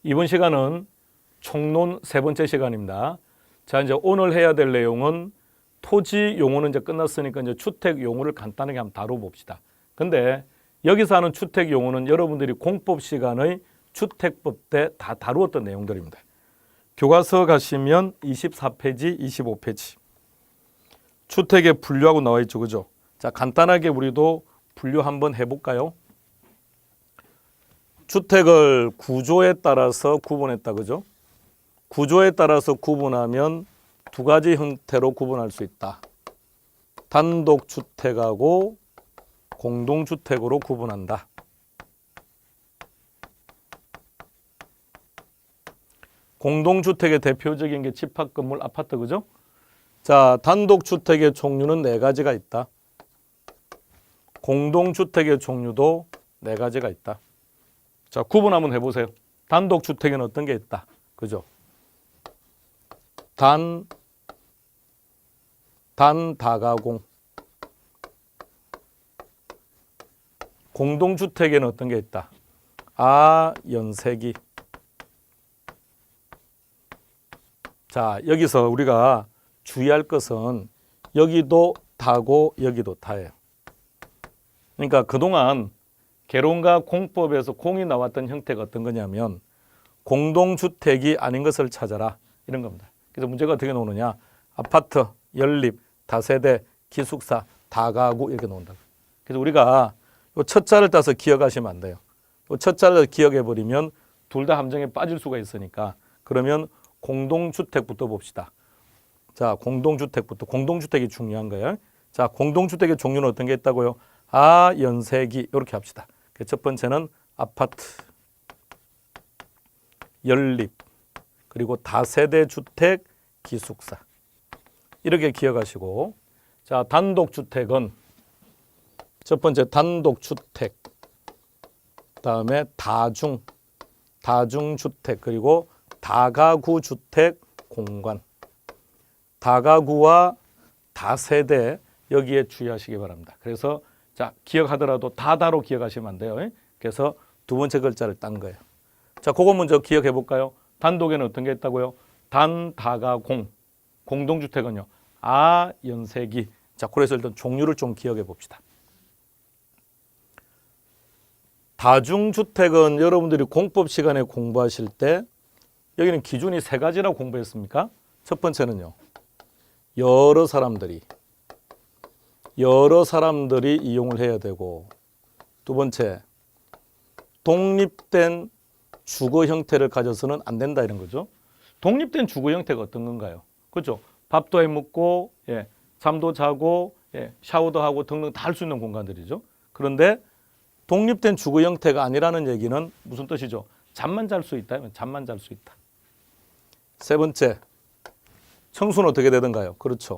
이번 시간은 총론 세 번째 시간입니다. 자, 이제 오늘 해야 될 내용은 토지 용어는 이제 끝났으니까 이제 주택 용어를 간단하게 한번 다뤄봅시다. 근데 여기서 하는 주택 용어는 여러분들이 공법 시간의 주택법 때 다 다루었던 내용들입니다. 교과서 가시면 24페이지, 25페이지. 주택의 분류하고 나와 있죠, 그죠? 자, 간단하게 우리도 분류 한번 해볼까요? 주택을 구조에 따라서 구분했다, 그죠? 구조에 따라서 구분하면 두 가지 형태로 구분할 수 있다. 단독주택하고 공동주택으로 구분한다. 공동주택의 대표적인 게 집합건물, 아파트, 그죠? 자, 단독주택의 종류는 네 가지가 있다. 공동주택의 종류도 네 가지가 있다. 자, 구분 한번 해보세요. 단독주택에는 어떤 게 있다, 그죠? 다가공. 공동주택에는 어떤 게 있다? 연세기. 자, 여기서 우리가 주의할 것은 여기도 다고 여기도 다예요. 그러니까 그동안 개론과 공법에서 공이 나왔던 형태가 어떤 거냐면 공동주택이 아닌 것을 찾아라, 이런 겁니다. 그래서 문제가 어떻게 나오느냐? 아파트, 연립, 다세대, 기숙사, 다가구 이렇게 나온다. 그래서 우리가 이 첫 자를 따서 기억하시면 안 돼요. 이 첫 자를 기억해버리면 둘 다 함정에 빠질 수가 있으니까. 그러면 공동주택부터 봅시다. 자, 공동주택부터. 공동주택이 중요한 거예요. 자, 공동주택의 종류는 어떤 게 있다고요? 연세기 이렇게 합시다. 첫 번째는 아파트, 연립, 그리고 다세대 주택, 기숙사. 이렇게 기억하시고, 자, 단독주택은 첫 번째 단독주택, 다음에 다중주택, 그리고 다가구주택 공간. 다가구와 다세대 여기에 주의하시기 바랍니다. 그래서 자, 기억하더라도 다다로 기억하시면 안 돼요. 그래서 두 번째 글자를 딴 거예요. 자, 그거 먼저 기억해 볼까요? 단독에는 어떤 게 있다고요? 다가공. 공동주택은요? 연세기. 자, 그래서 일단 종류를 좀 기억해 봅시다. 다중주택은 여러분들이 공법 시간에 공부하실 때 여기는 기준이 세 가지라고 공부했습니까? 첫 번째는요, 여러 사람들이 이용을 해야 되고, 두 번째, 독립된 주거 형태를 가져서는 안 된다, 이런 거죠. 독립된 주거 형태가 어떤 건가요? 그렇죠? 밥도 해 먹고, 잠도 자고, 샤워도 하고 등등 다 할 수 있는 공간들이죠. 그런데 독립된 주거 형태가 아니라는 얘기는 무슨 뜻이죠? 잠만 잘 수 있다. 잠만 잘 수 있다. 세 번째, 층수는 어떻게 되던가요? 그렇죠.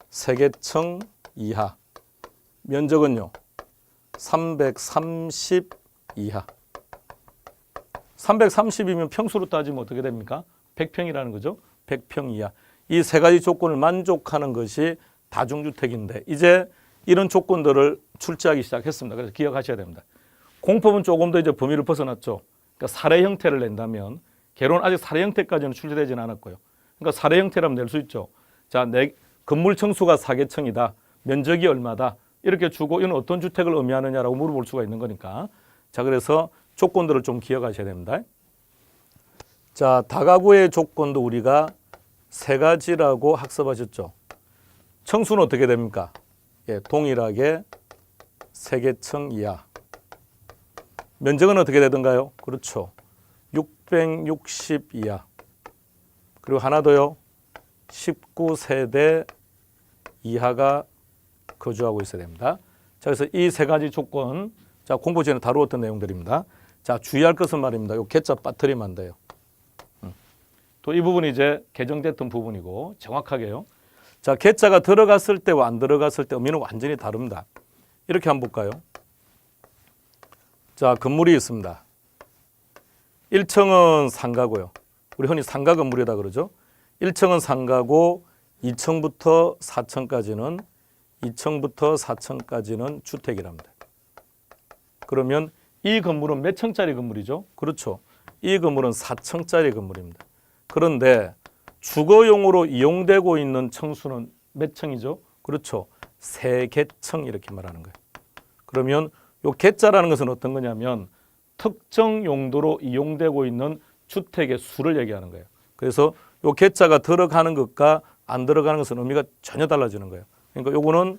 세개층 이하. 면적은요, 330 이하. 330이면 평수로 따지면 어떻게 됩니까? 100평이라는 거죠. 100평 이하. 이 세 가지 조건을 만족하는 것이 다중주택인데, 이제 이런 조건들을 출제하기 시작했습니다. 그래서 기억하셔야 됩니다. 공법은 조금 더 이제 범위를 벗어났죠. 그러니까 사례 형태를 낸다면, 개론 아직 사례 형태까지는 출제되지는 않았고요. 그러니까 사례 형태라면 낼 수 있죠. 자, 건물 층수가 4개층이다. 면적이 얼마다. 이렇게 주고 이건 어떤 주택을 의미하느냐라고 물어볼 수가 있는 거니까. 자, 그래서 조건들을 좀 기억하셔야 됩니다. 자, 다가구의 조건도 우리가 세 가지라고 학습하셨죠. 층수는 어떻게 됩니까? 동일하게 3개층 이하. 면적은 어떻게 되던가요? 그렇죠. 660 이하. 그리고 하나 더요. 19세대 이하가 거주하고 있어야 됩니다. 자, 그래서 이 세 가지 조건, 자, 공부 전에 다루었던 내용들입니다. 자, 주의할 것은 말입니다. 요 개짜 빠뜨리면 안 돼요. 또 이 부분이 이제 개정됐던 부분이고, 정확하게요. 자, 개짜가 들어갔을 때와 안 들어갔을 때 의미는 완전히 다릅니다. 이렇게 한번 볼까요? 자, 건물이 있습니다. 1층은 상가고요. 우리 흔히 상가 건물이다 그러죠. 1층은 상가고 2층부터 4층까지는 주택이랍니다. 그러면 이 건물은 몇 층짜리 건물이죠? 그렇죠. 이 건물은 4층짜리 건물입니다. 그런데 주거용으로 이용되고 있는 층수는 몇 층이죠? 그렇죠. 3개층 이렇게 말하는 거예요. 그러면 요 개자라는 것은 어떤 거냐면 특정 용도로 이용되고 있는 주택의 수를 얘기하는 거예요. 그래서 요 개자가 들어가는 것과 안 들어가는 것은 의미가 전혀 달라지는 거예요. 그러니까 요거는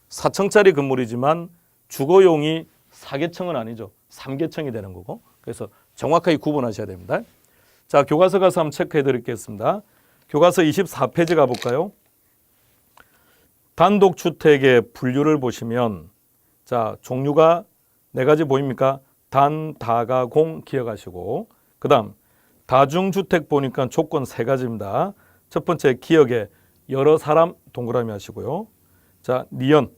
4층짜리 건물이지만 주거용이 4개층은 아니죠. 3개층이 되는 거고. 그래서 정확하게 구분하셔야 됩니다. 자, 교과서 가서 한번 체크해 드리겠습니다. 교과서 24페이지 가볼까요? 단독주택의 분류를 보시면 자, 종류가 4가지 보입니까? 단, 다가, 공 기억하시고, 그 다음 다중주택 보니까 조건 3가지입니다. 첫 번째 기억에 여러 사람 동그라미 하시고요. 자, 니은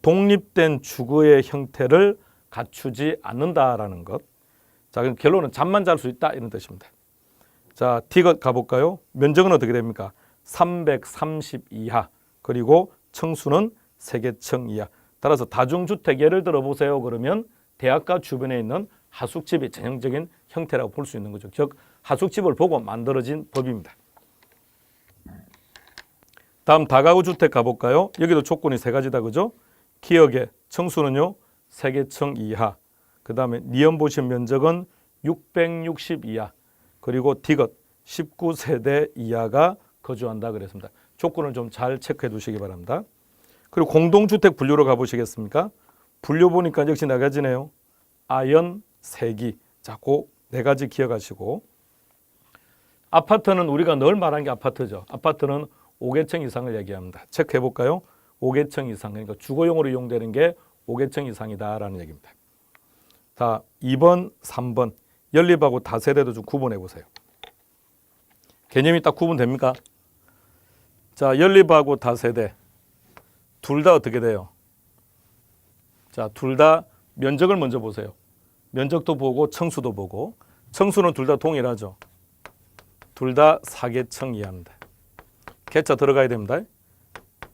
독립된 주거의 형태를 갖추지 않는다라는 것. 자, 그럼 결론은 잠만 잘 수 있다 이런 뜻입니다. 자, D가 가볼까요? 면적은 어떻게 됩니까? 330 이하 그리고 층수는 3개층 이하. 따라서 다중주택 예를 들어 보세요. 그러면 대학가 주변에 있는 하숙집의 전형적인 형태라고 볼 수 있는 거죠. 즉 하숙집을 보고 만들어진 법입니다. 다음 다가구 주택 가볼까요? 여기도 조건이 3가지다 그죠? 기역의 층수는요 3개층 이하. 그 다음에 니은 보신 면적은 660 이하. 그리고 디귿 19세대 이하가 거주한다 그랬습니다. 조건을 좀 잘 체크해 두시기 바랍니다. 그리고 공동주택 분류로 가보시겠습니까? 분류 보니까 역시 4가지네요. 아연, 세기. 자, 그 4가지 기억하시고. 아파트는 우리가 늘 말하는 게 아파트죠. 아파트는 5개층 이상을 얘기합니다. 체크해 볼까요? 5개층 이상. 그러니까 주거용으로 이용되는 게 5개층 이상이다라는 얘기입니다. 자, 2번, 3번. 연립하고 다세대도 좀 구분해 보세요. 개념이 딱 구분됩니까? 자, 연립하고 다세대. 둘 다 어떻게 돼요? 자, 둘 다 면적을 먼저 보세요. 면적도 보고 층수도 보고. 층수는 둘 다 동일하죠. 둘 다 4개층 이하입니다. 개차 들어가야 됩니다.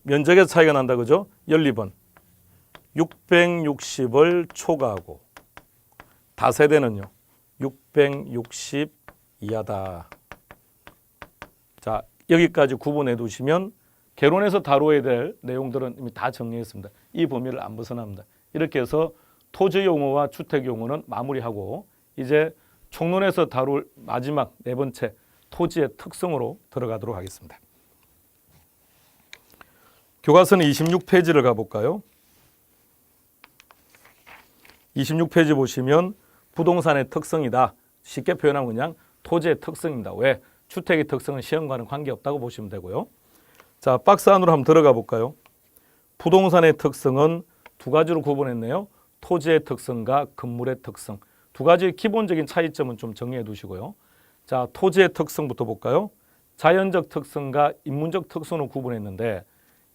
면적에서 차이가 난다 그죠? 연립은 660을 초과하고 다세대는요 660 이하다. 자, 여기까지 구분해 두시면 개론에서 다루어야 될 내용들은 이미 다 정리했습니다. 이 범위를 안 벗어납니다. 이렇게 해서 토지 용어와 주택 용어는 마무리하고 이제 총론에서 다룰 마지막 4번째 토지의 특성으로 들어가도록 하겠습니다. 교과서는 26페이지를 가볼까요? 26페이지 보시면 부동산의 특성이다. 쉽게 표현하면 그냥 토지의 특성입니다. 왜? 주택의 특성은 시험과는 관계없다고 보시면 되고요. 자, 박스 안으로 한번 들어가 볼까요? 부동산의 특성은 2가지로 구분했네요. 토지의 특성과 건물의 특성. 2가지 기본적인 차이점은 좀 정리해 두시고요. 자, 토지의 특성부터 볼까요? 자연적 특성과 인문적 특성으로 구분했는데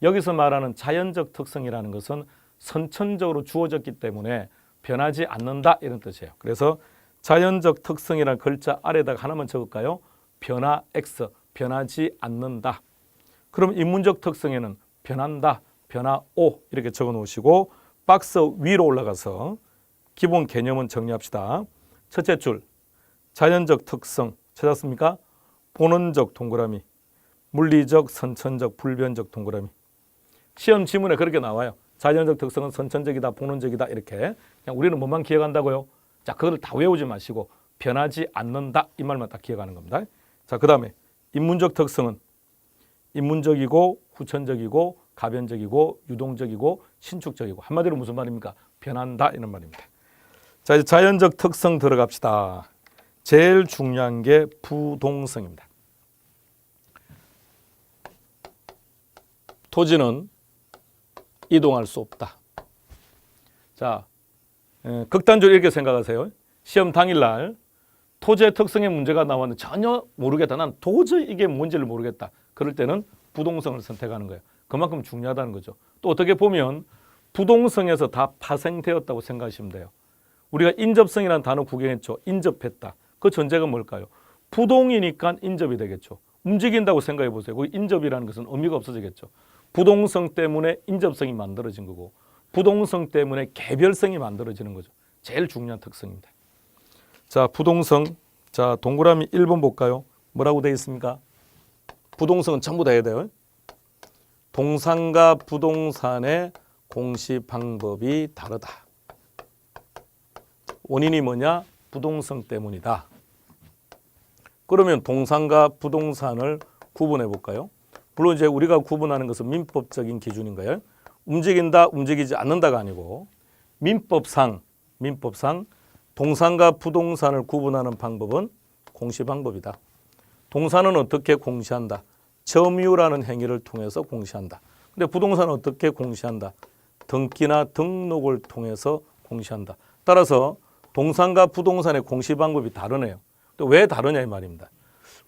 여기서 말하는 자연적 특성이라는 것은 선천적으로 주어졌기 때문에 변하지 않는다 이런 뜻이에요. 그래서 자연적 특성이라는 글자 아래다가 하나만 적을까요? 변화 X, 변하지 않는다. 그럼 인문적 특성에는 변한다, 변화 O 이렇게 적어 놓으시고 박스 위로 올라가서 기본 개념은 정리합시다. 첫째 줄, 자연적 특성 찾았습니까? 본원적 동그라미, 물리적, 선천적, 불변적 동그라미. 시험 지문에 그렇게 나와요. 자연적 특성은 선천적이다, 본원적이다 이렇게. 그냥 우리는 뭐만 기억한다고요? 자, 그걸 다 외우지 마시고 변하지 않는다 이 말만 딱 기억하는 겁니다. 자, 그 다음에 인문적 특성은 인문적이고 후천적이고 가변적이고 유동적이고 신축적이고 한마디로 무슨 말입니까? 변한다 이런 말입니다. 자, 이제 자연적 특성 들어갑시다. 제일 중요한 게 부동성입니다. 토지는 이동할 수 없다. 자, 극단적으로 이렇게 생각하세요. 시험 당일날 토지의 특성의 문제가 나왔는데 전혀 모르겠다. 난 도저히 이게 뭔지를 모르겠다. 그럴 때는 부동성을 선택하는 거예요. 그만큼 중요하다는 거죠. 또 어떻게 보면 부동성에서 다 파생되었다고 생각하시면 돼요. 우리가 인접성이라는 단어 구경했죠. 인접했다. 그 전제가 뭘까요? 부동이니까 인접이 되겠죠. 움직인다고 생각해 보세요. 그 인접이라는 것은 의미가 없어지겠죠. 부동성 때문에 인접성이 만들어진 거고 부동성 때문에 개별성이 만들어지는 거죠. 제일 중요한 특성입니다. 자, 부동성 자, 동그라미 1번 볼까요? 뭐라고 되어 있습니까? 부동산은 전부 다 해야 돼요. 동산과 부동산의 공시 방법이 다르다. 원인이 뭐냐? 부동성 때문이다. 그러면 동산과 부동산을 구분해 볼까요? 물론 이제 우리가 구분하는 것은 민법적인 기준인가요? 움직인다, 움직이지 않는다가 아니고 민법상 동산과 부동산을 구분하는 방법은 공시 방법이다. 동산은 어떻게 공시한다? 점유라는 행위를 통해서 공시한다. 근데 부동산은 어떻게 공시한다? 등기나 등록을 통해서 공시한다. 따라서 동산과 부동산의 공시 방법이 다르네요. 또 왜 다르냐 이 말입니다.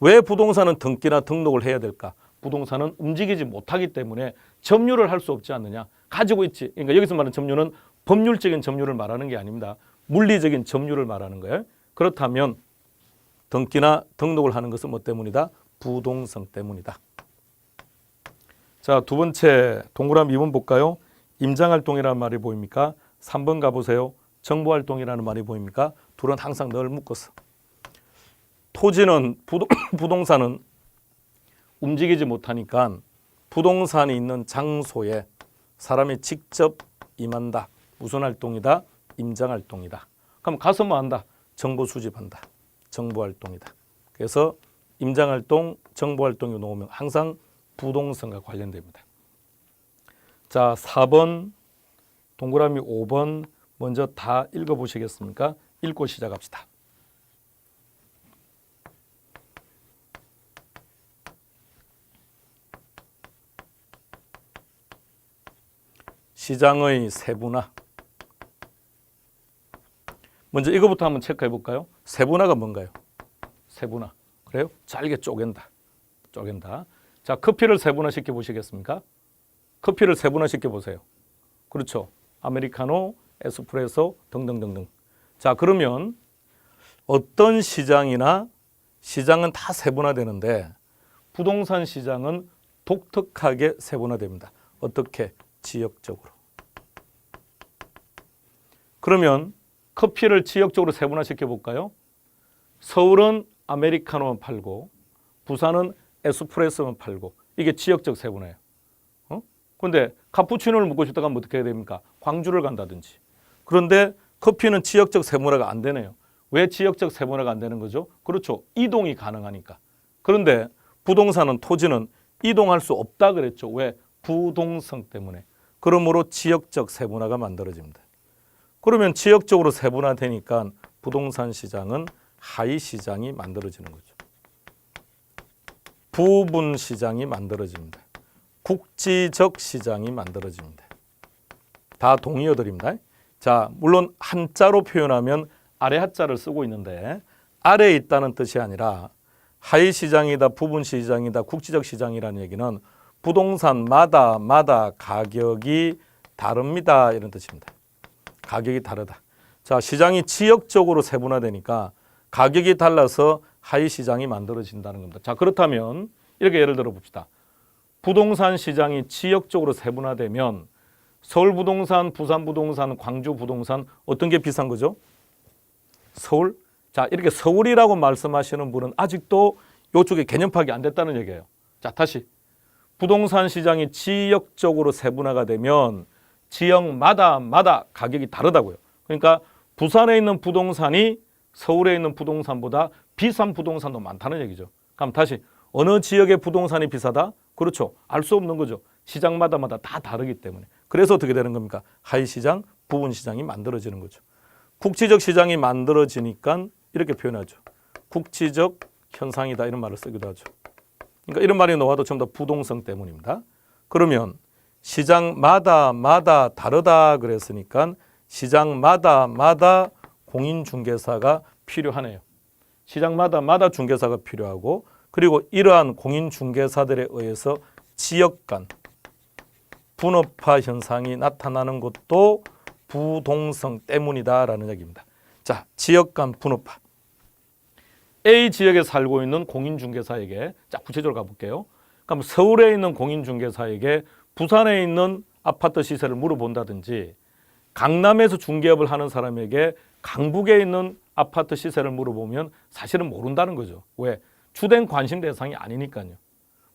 왜 부동산은 등기나 등록을 해야 될까? 부동산은 움직이지 못하기 때문에 점유를 할 수 없지 않느냐. 가지고 있지. 그러니까 여기서 말하는 점유는 법률적인 점유를 말하는 게 아닙니다. 물리적인 점유를 말하는 거예요. 그렇다면 등기나 등록을 하는 것은 뭐 때문이다? 부동성 때문이다. 자, 두 번째 동그라미 2번 볼까요? 임장활동이라는 말이 보입니까? 3번 가보세요. 정보활동이라는 말이 보입니까? 둘은 항상 늘 묶었어. 토지는 부동산은 움직이지 못하니까 부동산이 있는 장소에 사람이 직접 임한다. 무슨 활동이다? 임장활동이다. 그럼 가서 뭐 한다? 정보 수집한다. 정보활동이다. 그래서 임장활동, 정보활동이 나오면 항상 부동산과 관련됩니다. 자, 4번, 동그라미 5번 먼저 다 읽어보시겠습니까? 읽고 시작합시다. 시장의 세분화. 먼저 이거부터 한번 체크해 볼까요? 세분화가 뭔가요? 세분화. 그래요? 잘게 쪼갠다. 자, 커피를 세분화시켜 보시겠습니까? 커피를 세분화시켜 보세요. 그렇죠. 아메리카노, 에스프레소 등등등등. 자, 그러면 어떤 시장이나 시장은 다 세분화되는데 부동산 시장은 독특하게 세분화됩니다. 어떻게? 지역적으로. 그러면 커피를 지역적으로 세분화시켜 볼까요? 서울은 아메리카노만 팔고 부산은 에스프레소만 팔고 이게 지역적 세분화예요. 그런데 카푸치노를 먹고 싶다가 하면 어떻게 해야 됩니까? 광주를 간다든지. 그런데 커피는 지역적 세분화가 안 되네요. 왜 지역적 세분화가 안 되는 거죠? 그렇죠. 이동이 가능하니까. 그런데 부동산은 토지는 이동할 수 없다 그랬죠. 왜? 부동성 때문에. 그러므로 지역적 세분화가 만들어집니다. 그러면 지역적으로 세분화되니까 부동산 시장은 하위 시장이 만들어지는 거죠. 부분 시장이 만들어집니다. 국지적 시장이 만들어집니다. 다 동의어들입니다. 자, 물론 한자로 표현하면 아래 하자를 쓰고 있는데 아래에 있다는 뜻이 아니라 하위 시장이다, 부분 시장이다, 국지적 시장이라는 얘기는 부동산마다 가격이 다릅니다. 이런 뜻입니다. 가격이 다르다. 자, 시장이 지역적으로 세분화되니까 가격이 달라서 하위 시장이 만들어진다는 겁니다. 자, 그렇다면 이렇게 예를 들어 봅시다. 부동산 시장이 지역적으로 세분화되면 서울 부동산, 부산 부동산, 광주 부동산 어떤 게 비싼 거죠? 서울? 자, 이렇게 서울이라고 말씀하시는 분은 아직도 이쪽에 개념 파악이 안 됐다는 얘기예요. 자, 다시. 부동산 시장이 지역적으로 세분화가 되면 지역마다 가격이 다르다고요. 그러니까 부산에 있는 부동산이 서울에 있는 부동산보다 비싼 부동산도 많다는 얘기죠. 그럼 다시 어느 지역의 부동산이 비싸다? 그렇죠. 알 수 없는 거죠. 시장마다 다 다르기 때문에. 그래서 어떻게 되는 겁니까? 하위 시장, 부분 시장이 만들어지는 거죠. 국지적 시장이 만들어지니까 이렇게 표현하죠. 국지적 현상이다 이런 말을 쓰기도 하죠. 그러니까 이런 말이 나와도 전부 다 부동성 때문입니다. 그러면 시장마다 다르다 그랬으니까 시장마다 공인중개사가 필요하네요. 시장마다 중개사가 필요하고 그리고 이러한 공인중개사들에 의해서 지역 간 분업화 현상이 나타나는 것도 부동성 때문이다라는 얘기입니다. 자, 지역 간 분업화. A 지역에 살고 있는 공인중개사에게 자, 구체적으로 가볼게요. 그럼 서울에 있는 공인중개사에게 부산에 있는 아파트 시세를 물어본다든지 강남에서 중개업을 하는 사람에게 강북에 있는 아파트 시세를 물어보면 사실은 모른다는 거죠. 왜? 주된 관심 대상이 아니니까요.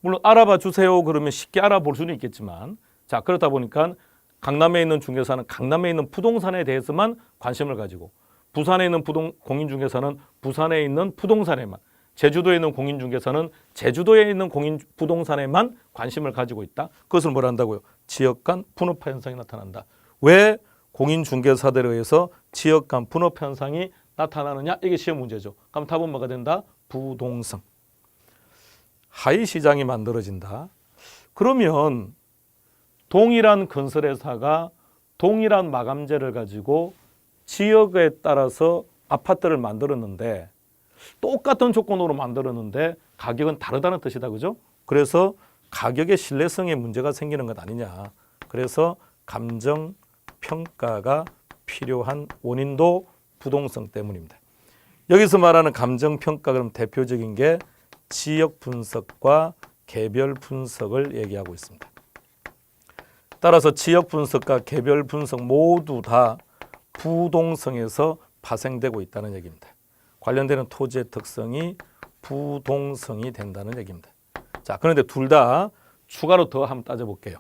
물론 알아봐 주세요 그러면 쉽게 알아볼 수는 있겠지만, 자, 그렇다 보니까 강남에 있는 중개사는 강남에 있는 부동산에 대해서만 관심을 가지고, 부산에 있는 공인중개사는 부산에 있는 부동산에만, 제주도에 있는 공인중개사는 제주도에 있는 부동산에만 관심을 가지고 있다. 그것을 뭘 한다고요? 지역 간 분업화 현상이 나타난다. 왜 공인중개사들에 의해서 지역 간 분업화 현상이 나타나느냐? 이게 시험 문제죠. 그럼 답은 뭐가 된다? 부동성. 하위시장이 만들어진다. 그러면 동일한 건설회사가 동일한 마감재를 가지고 지역에 따라서 아파트를 만들었는데, 똑같은 조건으로 만들었는데 가격은 다르다는 뜻이다. 그죠? 그래서 가격의 신뢰성에 문제가 생기는 것 아니냐. 그래서 감정평가가 필요한 원인도 부동성 때문입니다. 여기서 말하는 감정평가, 그럼 대표적인 게 지역 분석과 개별 분석을 얘기하고 있습니다. 따라서 지역 분석과 개별 분석 모두 다 부동성에서 파생되고 있다는 얘기입니다. 관련되는 토지의 특성이 부동성이 된다는 얘기입니다. 자, 그런데 둘 다 추가로 더 한번 따져볼게요.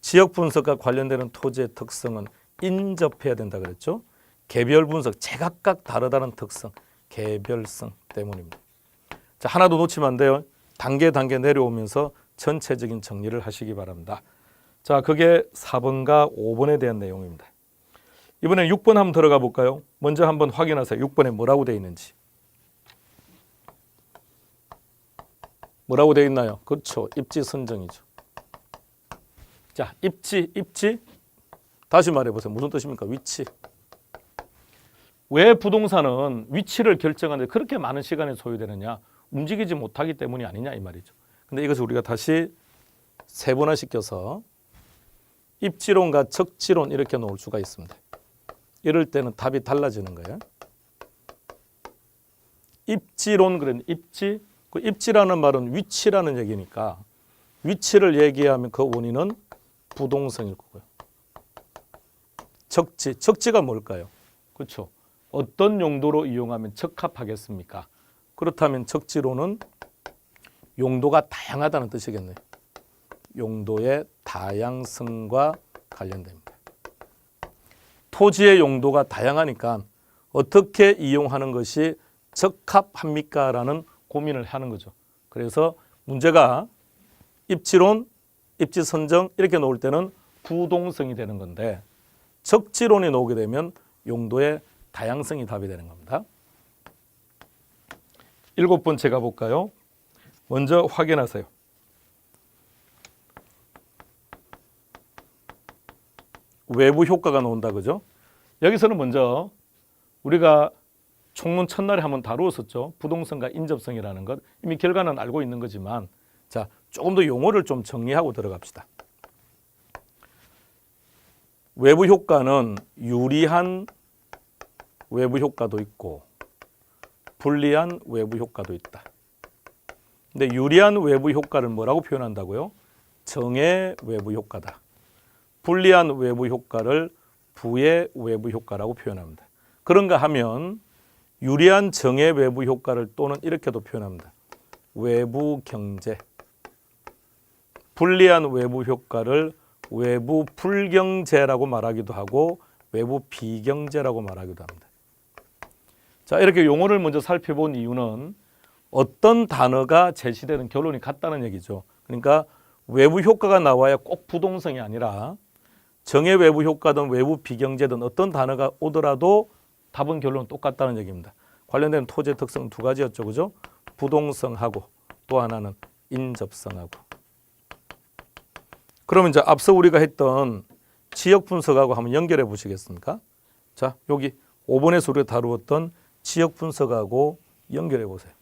지역 분석과 관련되는 토지의 특성은 인접해야 된다 그랬죠. 개별 분석, 제각각 다르다는 특성, 개별성 때문입니다. 자, 하나도 놓치면 안 돼요. 단계 내려오면서 전체적인 정리를 하시기 바랍니다. 자, 그게 4번과 5번에 대한 내용입니다. 이번에 6번 한번 들어가 볼까요? 먼저 한번 확인하세요. 6번에 뭐라고 되어 있는지. 뭐라고 되어 있나요? 그렇죠. 입지 선정이죠. 자, 입지. 다시 말해보세요. 무슨 뜻입니까? 위치. 왜 부동산은 위치를 결정하는데 그렇게 많은 시간이 소요되느냐? 움직이지 못하기 때문이 아니냐 이 말이죠. 근데 이것을 우리가 다시 세분화시켜서 입지론과 적지론 이렇게 놓을 수가 있습니다. 이럴 때는 답이 달라지는 거예요. 입지론, 그런 입지. 그 입지라는 말은 위치라는 얘기니까 위치를 얘기하면 그 원인은 부동성일 거고요. 적지가 뭘까요? 그렇죠. 어떤 용도로 이용하면 적합하겠습니까? 그렇다면 적지론은 용도가 다양하다는 뜻이겠네요. 용도의 다양성과 관련됩니다. 토지의 용도가 다양하니까 어떻게 이용하는 것이 적합합니까? 라는 고민을 하는 거죠. 그래서 문제가 입지론, 입지선정 이렇게 놓을 때는 부동성이 되는 건데, 적지론이 나오게 되면 용도의 다양성이 답이 되는 겁니다. 7번째 가볼까요? 먼저 확인하세요. 외부 효과가 나온다, 그죠? 여기서는 먼저 우리가 총론 첫날에 한번 다루었었죠. 부동성과 인접성이라는 것. 이미 결과는 알고 있는 거지만, 자, 조금 더 용어를 좀 정리하고 들어갑시다. 외부 효과는 유리한 외부 효과도 있고 불리한 외부 효과도 있다. 근데 유리한 외부 효과를 뭐라고 표현한다고요? 정의 외부 효과다. 불리한 외부 효과를 부의 외부 효과라고 표현합니다. 그런가 하면 유리한 정의 외부 효과를 또는 이렇게도 표현합니다. 외부 경제. 불리한 외부 효과를 외부 불경제라고 말하기도 하고 외부 비경제라고 말하기도 합니다. 자, 이렇게 용어를 먼저 살펴본 이유는 어떤 단어가 제시되는 결론이 같다는 얘기죠. 그러니까 외부 효과가 나와야 꼭 부동성이 아니라 정의 외부 효과든 외부 비경제든 어떤 단어가 오더라도 답은 결론은 똑같다는 얘기입니다. 관련된 토지의 특성 두 가지였죠. 그죠? 부동성하고 또 하나는 인접성하고. 그러면 이제 앞서 우리가 했던 지역 분석하고 한번 연결해 보시겠습니까? 자, 여기 5번에서 우리가 다루었던 지역 분석하고 연결해 보세요.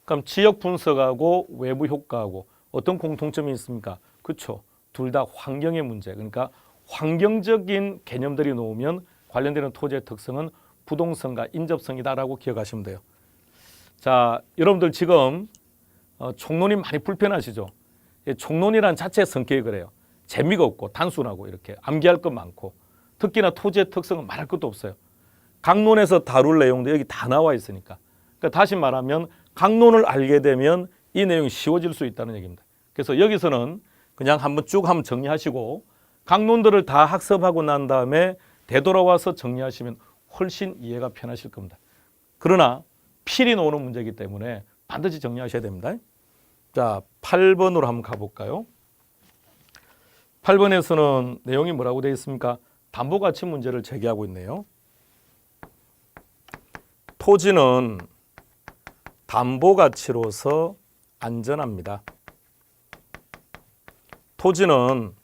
그럼 지역 분석하고 외부 효과하고 어떤 공통점이 있습니까? 그렇죠. 둘 다 환경의 문제. 그러니까 환경적인 개념들이 나오면 관련되는 토지의 특성은 부동성과 인접성이다라고 기억하시면 돼요. 자, 여러분들 지금 총론이 많이 불편하시죠? 총론이란 자체의 성격이 그래요. 재미가 없고 단순하고 이렇게 암기할 것 많고 특히나 토지의 특성은 말할 것도 없어요. 강론에서 다룰 내용도 여기 다 나와 있으니까. 그러니까 다시 말하면 강론을 알게 되면 이 내용이 쉬워질 수 있다는 얘기입니다. 그래서 여기서는 그냥 한번 쭉 한번 정리하시고 강론들을 다 학습하고 난 다음에 되돌아와서 정리하시면 훨씬 이해가 편하실 겁니다. 그러나 필히 나오는 문제이기 때문에 반드시 정리하셔야 됩니다. 자, 8번으로 한번 가볼까요? 8번에서는 내용이 뭐라고 되어 있습니까? 담보가치 문제를 제기하고 있네요. 토지는 담보가치로서 안전합니다. 토지는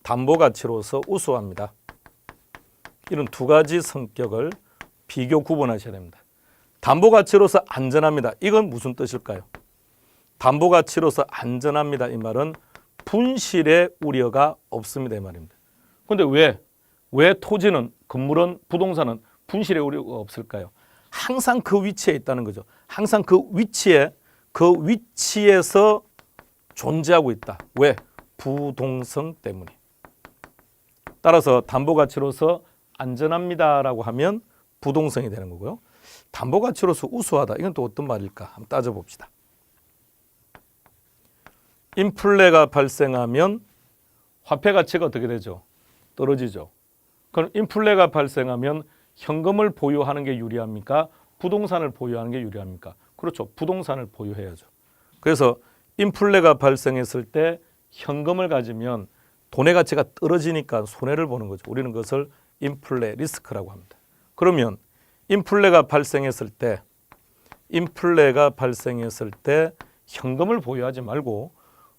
담보가치로서 우수합니다. 이런 두 가지 성격을 비교 구분하셔야 됩니다. 담보가치로서 안전합니다. 이건 무슨 뜻일까요? 담보가치로서 안전합니다. 이 말은 분실의 우려가 없습니다. 이 말입니다. 그런데 왜 토지는, 건물은, 부동산은 분실의 우려가 없을까요? 항상 그 위치에 있다는 거죠. 항상 그 위치에서 존재하고 있다. 왜? 부동성 때문에. 따라서 담보가치로서 안전합니다라고 하면 부동성이 되는 거고요. 담보가치로서 우수하다. 이건 또 어떤 말일까? 한번 따져봅시다. 인플레가 발생하면 화폐 가치가 어떻게 되죠? 떨어지죠. 그럼 인플레가 발생하면 현금을 보유하는 게 유리합니까? 부동산을 보유하는 게 유리합니까? 그렇죠. 부동산을 보유해야죠. 그래서 인플레가 발생했을 때 현금을 가지면 돈의 가치가 떨어지니까 손해를 보는 거죠. 우리는 그것을 인플레 리스크라고 합니다. 그러면 인플레가 발생했을 때 현금을 보유하지 말고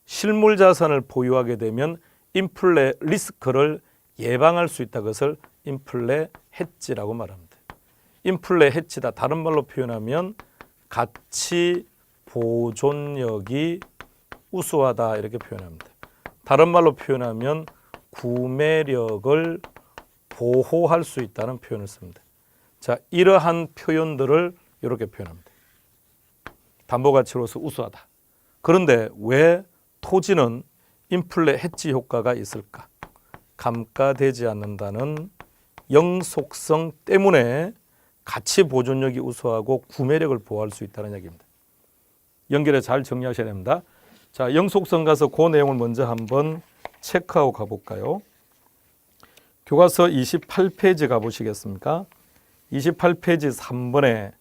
실물 자산을 보유하게 되면 인플레 리스크를 예방할 수 있다. 그것을 인플레 해지라고 말합니다. 인플레 해지다. 다른 말로 표현하면 가치 보존력이 우수하다 이렇게 표현합니다. 다른 말로 표현하면 구매력을 보호할 수 있다는 표현을 씁니다. 자, 이러한 표현들을 이렇게 표현합니다. 담보가치로서 우수하다. 그런데 왜 토지는 인플레 해지 효과가 있을까? 감가되지 않는다는 영속성 때문에 가치 보존력이 우수하고 구매력을 보호할 수 있다는 얘기입니다. 연결해 잘 정리하셔야 됩니다. 자, 영속성 가서 그 내용을 먼저 한번 체크하고 가볼까요? 교과서 28페이지 가보시겠습니까? 28페이지 3번에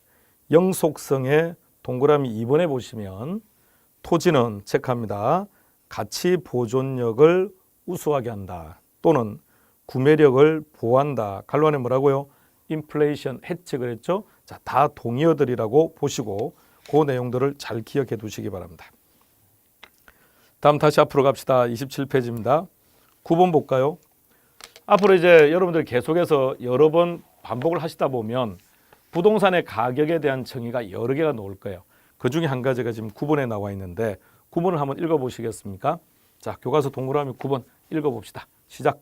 영속성의 동그라미 2번에 보시면 토지는 체크합니다. 가치 보존력을 우수하게 한다. 또는 구매력을 보호한다. 갈로 안에 뭐라고요? 인플레이션 해치 그랬죠? 자, 다 동의어들이라고 보시고 그 내용들을 잘 기억해 두시기 바랍니다. 다음 다시 앞으로 갑시다. 27페이지입니다. 9번 볼까요? 앞으로 이제 여러분들 계속해서 여러 번 반복을 하시다 보면 부동산의 가격에 대한 정의가 여러 개가 나올 거예요. 그 중에 한 가지가 지금 9번에 나와 있는데 9번을 한번 읽어보시겠습니까? 자, 교과서 동그라미 9번 읽어봅시다. 시작.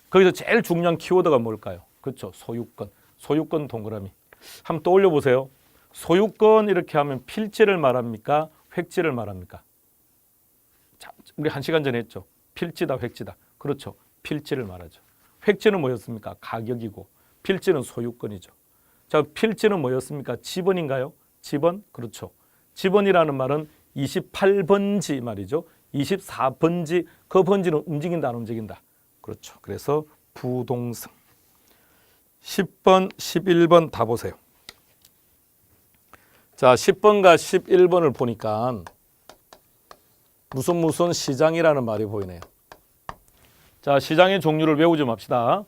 거기서 제일 중요한 키워드가 뭘까요? 그렇죠. 소유권. 소유권 동그라미. 한번 떠올려 보세요. 소유권 이렇게 하면 필지를 말합니까? 획지를 말합니까? 자, 우리 1시간 전에 했죠. 필지다, 획지다. 그렇죠. 필지를 말하죠. 획지는 뭐였습니까? 가격이고 필지는 소유권이죠. 자, 필지는 뭐였습니까? 지번인가요? 지번? 그렇죠. 지번이라는 말은 28번지 말이죠. 24번지, 그 번지는 움직인다, 안 움직인다. 그렇죠. 그래서 부동성. 10번, 11번 다 보세요. 자, 10번과 11번을 보니까 무슨 시장이라는 말이 보이네요. 자, 시장의 종류를 외우지 맙시다.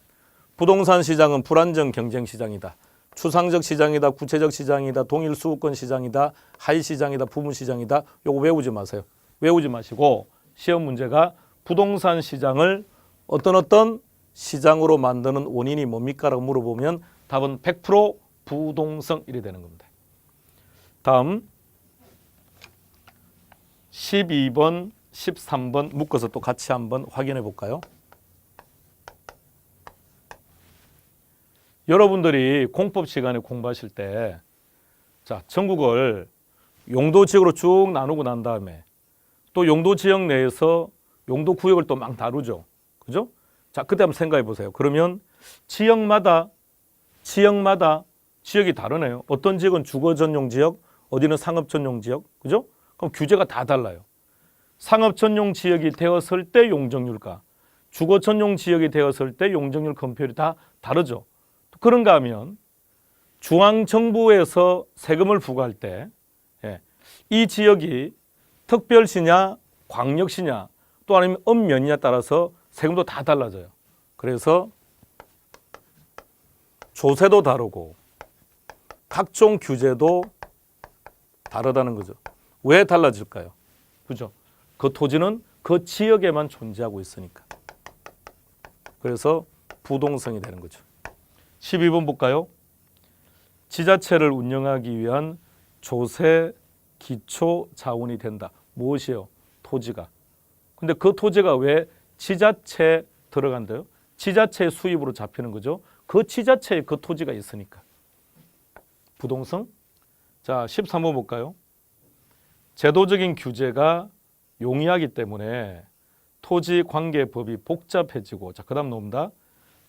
부동산 시장은 불안정 경쟁 시장이다. 추상적 시장이다. 구체적 시장이다. 동일 수급권 시장이다. 하위 시장이다. 부분 시장이다. 요거 외우지 마세요. 외우지 마시고 시험 문제가 부동산 시장을 어떤 시장으로 만드는 원인이 뭡니까? 라고 물어보면 답은 100% 부동성 이래 되는 겁니다. 다음 12번, 13번 묶어서 또 같이 한번 확인해 볼까요? 여러분들이 공법 시간에 공부하실 때 자, 전국을 용도 지역으로 쭉 나누고 난 다음에 또 용도 지역 내에서 용도 구역을 또 막 다루죠. 그죠? 자, 그때 한번 생각해 보세요. 그러면 지역마다 지역이 다르네요. 어떤 지역은 주거 전용 지역, 어디는 상업 전용 지역, 그죠? 그럼 규제가 다 달라요. 상업 전용 지역이 되었을 때 용적률과 주거 전용 지역이 되었을 때 용적률 검표율이 다 다르죠. 그런가 하면 중앙정부에서 세금을 부과할 때 이 지역이 특별시냐 광역시냐 또 아니면 읍면이냐 따라서 세금도 다 달라져요. 그래서 조세도 다르고 각종 규제도 다르다는 거죠. 왜 달라질까요? 그죠? 그 토지는 그 지역에만 존재하고 있으니까. 그래서 부동성이 되는 거죠. 12번 볼까요? 지자체를 운영하기 위한 조세 기초 자원이 된다. 무엇이요? 토지가. 근데 그 토지가 왜 지자체에 들어간대요? 지자체의 수입으로 잡히는 거죠. 그 지자체에 그 토지가 있으니까. 부동성. 자, 13번 볼까요? 제도적인 규제가 용이하기 때문에 토지관계법이 복잡해지고, 자, 그 다음 나옵니다.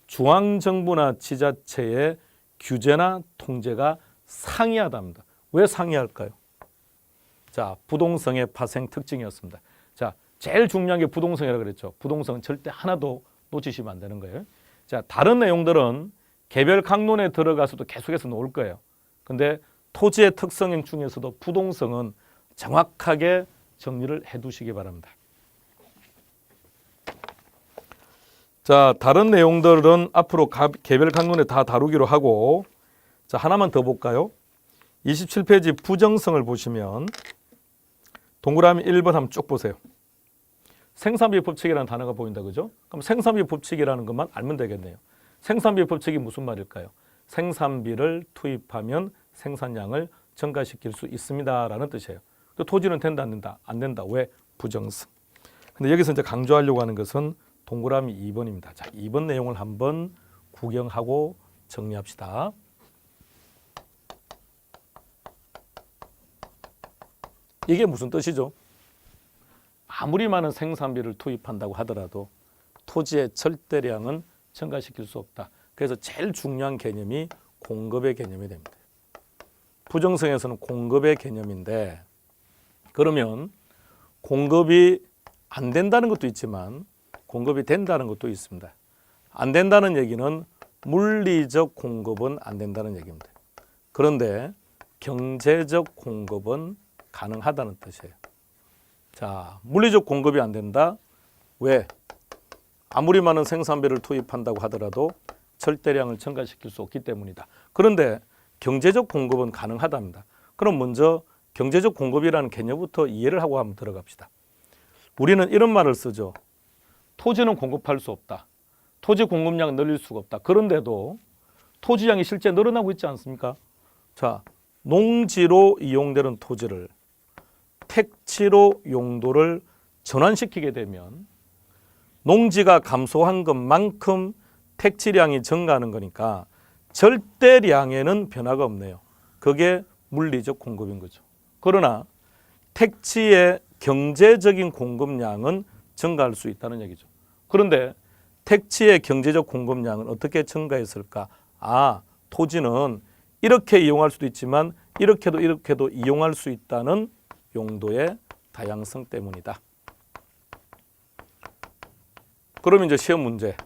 중앙정부나 지자체의 규제나 통제가 상이하답니다. 왜 상이할까요? 자, 부동성의 파생 특징이었습니다. 자, 제일 중요한 게 부동성이라고 그랬죠. 부동성은 절대 하나도 놓치시면 안 되는 거예요. 자, 다른 내용들은 개별 강론에 들어가서도 계속해서 나올 거예요. 근데 토지의 특성 중에서도 부동성은 정확하게 정리를 해 두시기 바랍니다. 자, 다른 내용들은 앞으로 개별 강론에 다 다루기로 하고, 자, 하나만 더 볼까요? 27페이지 부정성을 보시면 동그라미 1번 한번 쭉 보세요. 생산비 법칙이라는 단어가 보인다, 그죠? 그럼 생산비 법칙이라는 것만 알면 되겠네요. 생산비 법칙이 무슨 말일까요? 생산비를 투입하면 생산량을 증가시킬 수 있습니다라는 뜻이에요. 또 토지는 된다, 안 된다? 안 된다. 왜? 부정성. 근데 여기서 이제 강조하려고 하는 것은 동그라미 2번입니다. 자, 2번 내용을 한번 구경하고 정리합시다. 이게 무슨 뜻이죠? 아무리 많은 생산비를 투입한다고 하더라도 토지의 절대량은 증가시킬 수 없다. 그래서 제일 중요한 개념이 공급의 개념이 됩니다. 부정성에서는 공급의 개념인데, 그러면 공급이 안 된다는 것도 있지만 공급이 된다는 것도 있습니다. 안 된다는 얘기는 물리적 공급은 안 된다는 얘기입니다. 그런데 경제적 공급은 가능하다는 뜻이에요. 자, 물리적 공급이 안 된다. 왜? 아무리 많은 생산비를 투입한다고 하더라도 절대량을 증가시킬 수 없기 때문이다. 그런데 경제적 공급은 가능하답니다. 그럼 먼저 경제적 공급이라는 개념부터 이해를 하고 한번 들어갑시다. 우리는 이런 말을 쓰죠. 토지는 공급할 수 없다. 토지 공급량은 늘릴 수가 없다. 그런데도 토지량이 실제 늘어나고 있지 않습니까? 자, 농지로 이용되는 토지를 택지로 용도를 전환시키게 되면 농지가 감소한 것만큼 택지량이 증가하는 거니까 절대량에는 변화가 없네요. 그게 물리적 공급인 거죠. 그러나 택지의 경제적인 공급량은 증가할 수 있다는 얘기죠. 그런데 택지의 경제적 공급량은 어떻게 증가했을까? 아, 토지는 이렇게 이용할 수도 있지만 이렇게도 이용할 수 있다는 용도의 다양성 때문이다. 그럼 이제 시험 문제.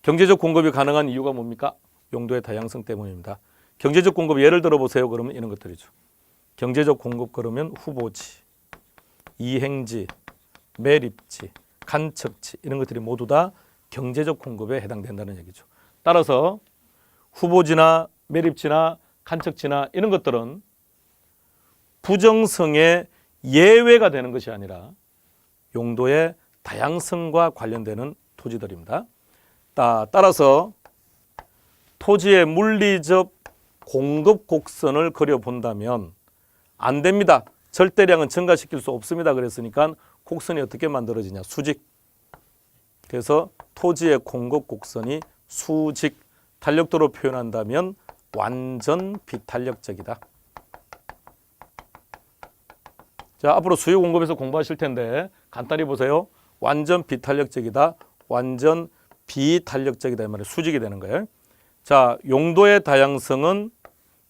경제적 공급이 가능한 이유가 뭡니까? 용도의 다양성 때문입니다. 경제적 공급 예를 들어 보세요. 그러면 이런 것들이죠. 경제적 공급 그러면 후보지, 이행지, 매립지, 간척지 이런 것들이 모두 다 경제적 공급에 해당된다는 얘기죠. 따라서 후보지나 매립지나 간척지나 이런 것들은 부정성의 예외가 되는 것이 아니라 용도의 다양성과 관련되는 토지들입니다. 따라서 토지의 물리적 공급 곡선을 그려본다면 안 됩니다. 절대량은 증가시킬 수 없습니다. 그랬으니까 곡선이 어떻게 만들어지냐? 수직. 그래서 토지의 공급 곡선이 수직, 탄력도로 표현한다면 완전 비탄력적이다. 자, 앞으로 수요 공급에서 공부하실 텐데 간단히 보세요. 완전 비탄력적이다, 완전 비탄력적이다 이 말이에요. 수직이 되는 거예요. 자, 용도의 다양성은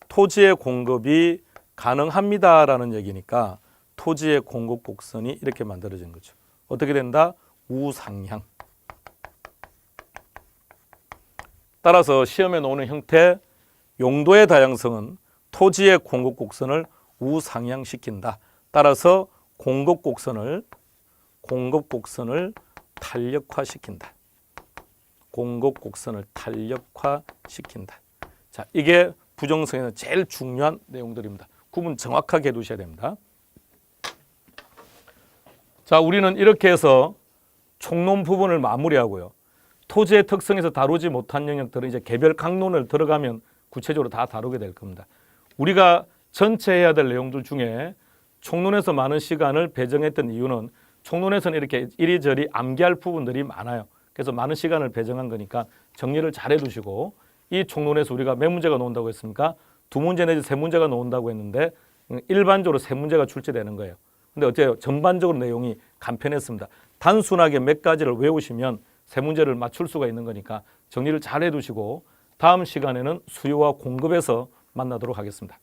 토지의 공급이 가능합니다라는 얘기니까 토지의 공급 곡선이 이렇게 만들어진 거죠. 어떻게 된다? 우상향. 따라서 시험에 나오는 형태 용도의 다양성은 토지의 공급 곡선을 우상향시킨다. 따라서 공급 곡선을 탄력화시킨다. 공급 곡선을 탄력화시킨다. 자, 이게 부정성에는 제일 중요한 내용들입니다. 구분 정확하게 해두셔야 됩니다. 자, 우리는 이렇게 해서 총론 부분을 마무리하고요. 토지의 특성에서 다루지 못한 영역들은 이제 개별 강론을 들어가면 구체적으로 다 다루게 될 겁니다. 우리가 전체 해야 될 내용들 중에 총론에서 많은 시간을 배정했던 이유는 총론에서는 이렇게 이리저리 암기할 부분들이 많아요. 그래서 많은 시간을 배정한 거니까 정리를 잘 해두시고, 이 총론에서 우리가 몇 문제가 나온다고 했습니까? 2문제 내지 3문제가 나온다고 했는데 일반적으로 3문제가 출제되는 거예요. 근데 어때요? 전반적으로 내용이 간편했습니다. 단순하게 몇 가지를 외우시면 3문제를 맞출 수가 있는 거니까 정리를 잘 해두시고 다음 시간에는 수요와 공급에서 만나도록 하겠습니다.